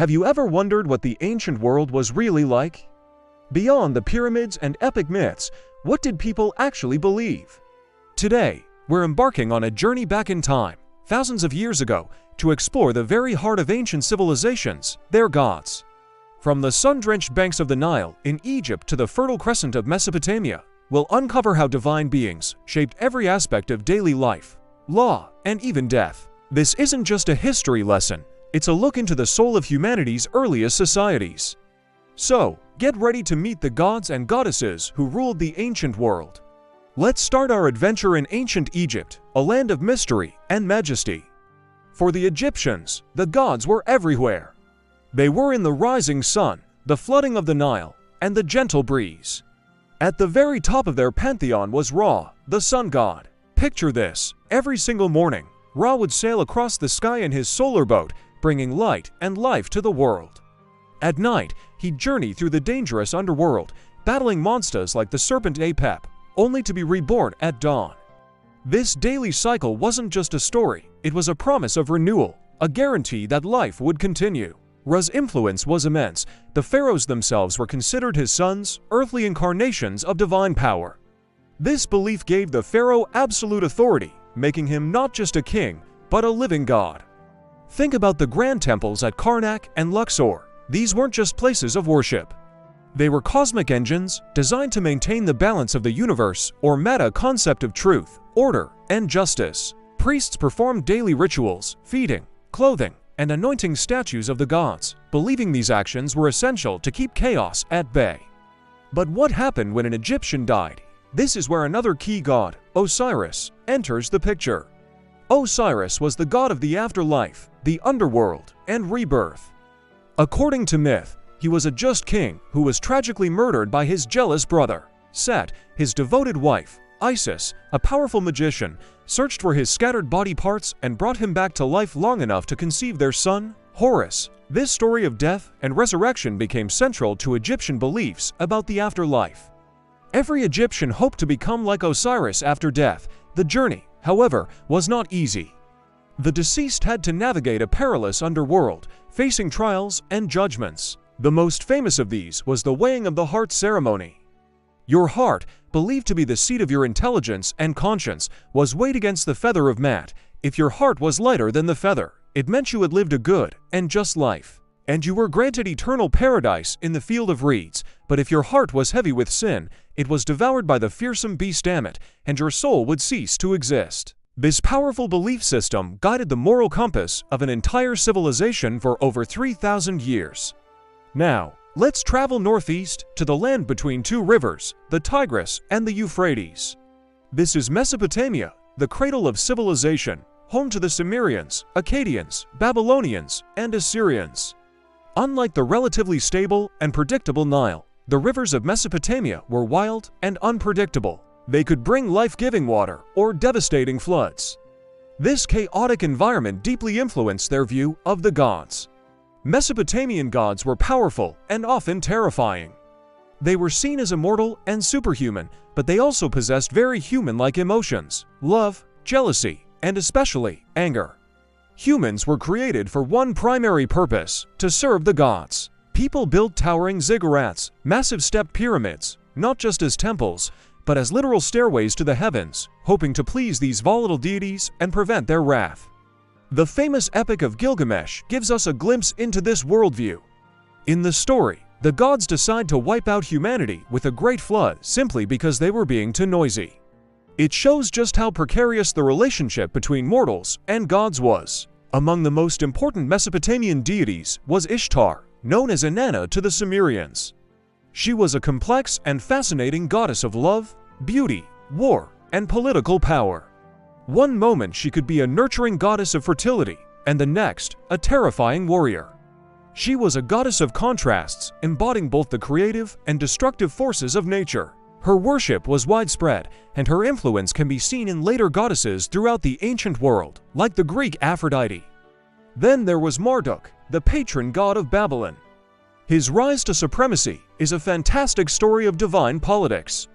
Have you ever wondered what the ancient world was really like? Beyond the pyramids and epic myths, what did people actually believe? Today, we're embarking on a journey back in time, thousands of years ago, to explore the very heart of ancient civilizations, their gods. From the sun-drenched banks of the Nile in Egypt to the Fertile Crescent of Mesopotamia, we'll uncover how divine beings shaped every aspect of daily life, law, and even death. This isn't just a history lesson, it's a look into the soul of humanity's earliest societies. So, get ready to meet the gods and goddesses who ruled the ancient world. Let's start our adventure in ancient Egypt, a land of mystery and majesty. For the Egyptians, the gods were everywhere. They were in the rising sun, the flooding of the Nile, and the gentle breeze. At the very top of their pantheon was Ra, the sun god. Picture this: every single morning, Ra would sail across the sky in his solar boat, bringing light and life to the world. At night, he'd journey through the dangerous underworld, battling monsters like the serpent Apep, only to be reborn at dawn. This daily cycle wasn't just a story, it was a promise of renewal, a guarantee that life would continue. Ra's influence was immense. The pharaohs themselves were considered his sons, earthly incarnations of divine power. This belief gave the pharaoh absolute authority, making him not just a king, but a living god. Think about the grand temples at Karnak and Luxor. These weren't just places of worship. They were cosmic engines designed to maintain the balance of the universe, or meta concept of truth, order, and justice. Priests performed daily rituals, feeding, clothing, and anointing statues of the gods, believing these actions were essential to keep chaos at bay. But what happened when an Egyptian died? This is where another key god, Osiris, enters the picture. Osiris was the god of the afterlife, the underworld, and rebirth. According to myth, he was a just king who was tragically murdered by his jealous brother. Set, his devoted wife, Isis, a powerful magician, searched for his scattered body parts and brought him back to life long enough to conceive their son, Horus. This story of death and resurrection became central to Egyptian beliefs about the afterlife. Every Egyptian hoped to become like Osiris after death. The journey, however, was not easy. The deceased had to navigate a perilous underworld, facing trials and judgments. The most famous of these was the weighing of the heart ceremony. Your heart, believed to be the seat of your intelligence and conscience, was weighed against the feather of Mat. If your heart was lighter than the feather, it meant you had lived a good and just life, and you were granted eternal paradise in the field of reeds. But if your heart was heavy with sin, it was devoured by the fearsome beast Ammit, and your soul would cease to exist. This powerful belief system guided the moral compass of an entire civilization for over 3,000 years. Now, let's travel northeast to the land between two rivers, the Tigris and the Euphrates. This is Mesopotamia, the cradle of civilization, home to the Sumerians, Akkadians, Babylonians, and Assyrians. Unlike the relatively stable and predictable Nile, the rivers of Mesopotamia were wild and unpredictable. They could bring life-giving water or devastating floods. This chaotic environment deeply influenced their view of the gods. Mesopotamian gods were powerful and often terrifying. They were seen as immortal and superhuman, but they also possessed very human-like emotions: love, jealousy, and especially anger. Humans were created for one primary purpose: to serve the gods. People built towering ziggurats, massive step pyramids, not just as temples, but as literal stairways to the heavens, hoping to please these volatile deities and prevent their wrath. The famous Epic of Gilgamesh gives us a glimpse into this worldview. In the story, the gods decide to wipe out humanity with a great flood simply because they were being too noisy. It shows just how precarious the relationship between mortals and gods was. Among the most important Mesopotamian deities was Ishtar, known as Inanna to the Sumerians. She was a complex and fascinating goddess of love, beauty, war, and political power. One moment she could be a nurturing goddess of fertility, and the next, a terrifying warrior. She was a goddess of contrasts, embodying both the creative and destructive forces of nature. Her worship was widespread, and her influence can be seen in later goddesses throughout the ancient world, like the Greek Aphrodite. Then there was Marduk, the patron god of Babylon. His rise to supremacy is a fantastic story of divine politics.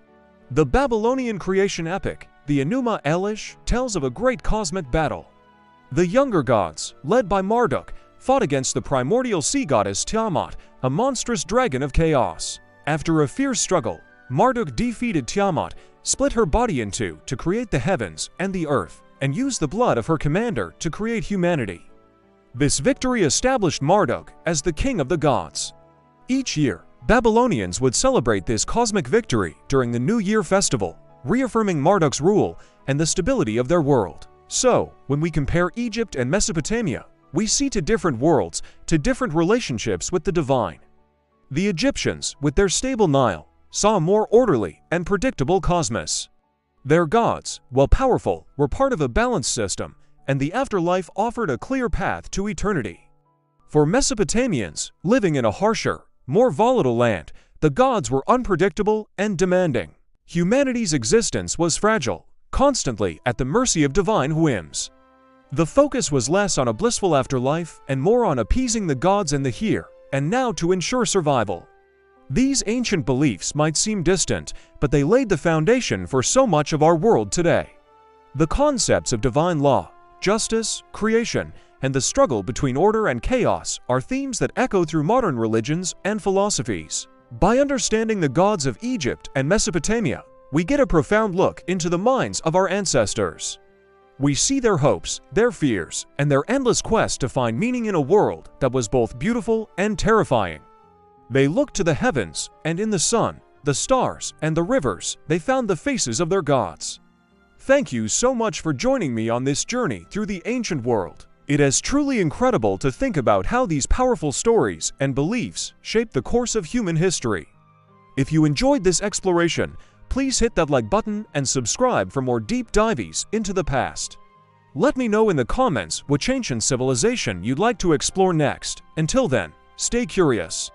The Babylonian creation epic, the Enuma Elish, tells of a great cosmic battle. The younger gods, led by Marduk, fought against the primordial sea goddess Tiamat, a monstrous dragon of chaos. After a fierce struggle, Marduk defeated Tiamat, split her body in two to create the heavens and the earth, and used the blood of her commander to create humanity. This victory established Marduk as the king of the gods. Each year, Babylonians would celebrate this cosmic victory during the New Year festival, reaffirming Marduk's rule and the stability of their world. So, when we compare Egypt and Mesopotamia, we see two different worlds, two different relationships with the divine. The Egyptians, with their stable Nile, saw a more orderly and predictable cosmos. Their gods, while powerful, were part of a balanced system, and the afterlife offered a clear path to eternity. For Mesopotamians, living in a harsher, more volatile land, the gods were unpredictable and demanding. Humanity's existence was fragile, constantly at the mercy of divine whims. The focus was less on a blissful afterlife and more on appeasing the gods in the here and now to ensure survival. These ancient beliefs might seem distant, but they laid the foundation for so much of our world today. The concepts of divine law, justice, creation, and the struggle between order and chaos are themes that echo through modern religions and philosophies. By understanding the gods of Egypt and Mesopotamia, we get a profound look into the minds of our ancestors. We see their hopes, their fears, and their endless quest to find meaning in a world that was both beautiful and terrifying. They looked to the heavens, and in the sun, the stars, and the rivers, they found the faces of their gods. Thank you so much for joining me on this journey through the ancient world. It is truly incredible to think about how these powerful stories and beliefs shaped the course of human history. If you enjoyed this exploration, please hit that like button and subscribe for more deep dives into the past. Let me know in the comments which ancient civilization you'd like to explore next. Until then, stay curious.